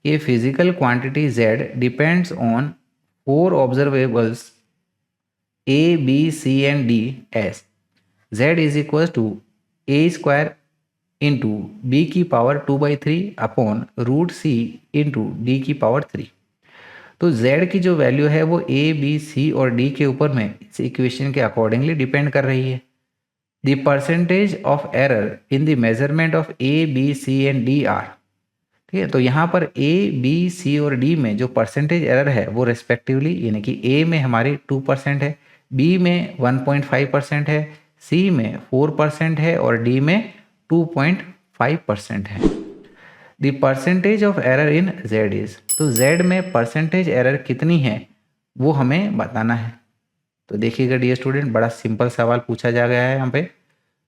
कि physical quantity z depends on 4 observables a, b, c and d as z is equal to a square into B की power 2/3 upon root C into D की power 3। तो z की जो value है वो a, b, c और d के ऊपर में इस इक्वेशन के अकॉर्डिंगली डिपेंड कर रही है। The percentage of error in the measurement of a, b, c and d are, ठीक है। तो यहाँ पर a, b, c और d में जो परसेंटेज एरर है वो रेस्पेक्टिवली, यानी कि a में हमारी 2% है, b में 1.5% है, c में 4% है और d में 2.5% है। The percentage of error in z is, तो z में परसेंटेज एरर कितनी है वो हमें बताना है। तो देखिएगा डियर स्टूडेंट, बड़ा सिंपल सवाल पूछा जा गया है यहाँ पे।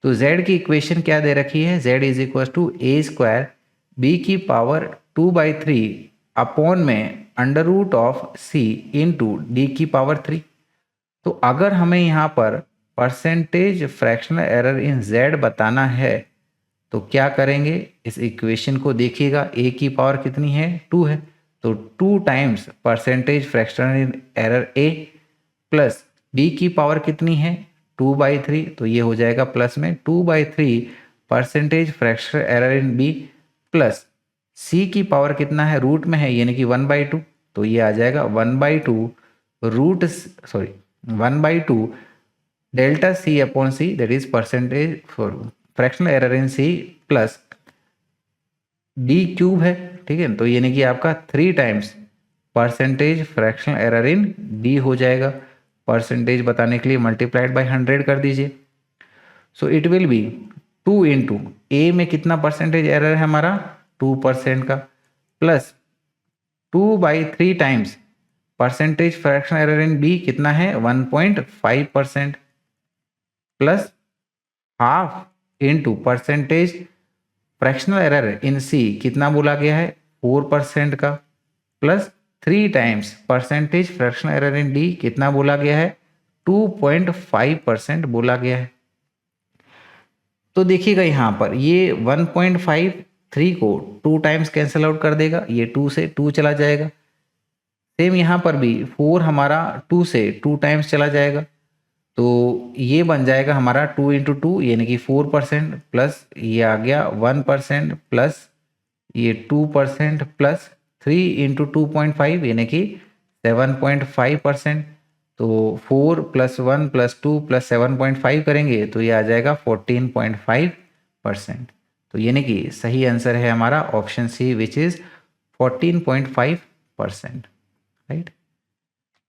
तो z की इक्वेशन क्या दे रखी है, z is equal to A square B की पावर 2/3 अपॉन में under root of c into D की पावर 3। तो अगर हमें यहाँ पर percentage fractional error in z बताना है तो क्या करेंगे, इस इक्वेशन को देखिएगा, a की पावर कितनी है 2 है, तो 2 times percentage fractional error a plus b की पावर कितनी है 2/3, तो ये हो जाएगा प्लस में 2/3 परसेंटेज फ्रैक्शनल एरर इन b प्लस c की पावर कितना है रूट में है यानी कि 1/2, तो ये आ जाएगा 1/2 root 1/2 delta c upon c, that is percentage fractional error in c plus D cube है, ठीक है। तो यानी कि आपका 3 times percentage fractional error in D हो जाएगा। परसेंटेज बताने के लिए मल्टीप्लाइड बाय 100 कर दीजिए। So it will be 2 into a में कितना परसेंटेज एरर है हमारा 2% का, plus 2/3 times percentage fractional error in b कितना है 1.5%, plus half into percentage fractional error in c कितना बोला गया है 4% का, plus 3 times percentage fractional error in d कितना बोला गया है 2.5% बोला गया है। तो देखिएगा यहाँ पर ये 1.53 को 2 टाइम्स कैंसिल आउट कर देगा, ये 2 से 2 चला जाएगा। सेम यहाँ पर भी 4 हमारा 2 से 2 टाइम्स चला जाएगा, तो ये बन जाएगा हमारा 2 इंटू 2 यानी कि 4%, प्लस ये आ गया 1% प्लस ये 2% प्लस 3 इंटू 2.5 यानी कि 7.5%। तो 4 प्लस 1 प्लस 2 प्लस 7.5 करेंगे तो ये आ जाएगा 14.5%। तो यानी कि सही आंसर है हमारा option C which is 14.5%, right.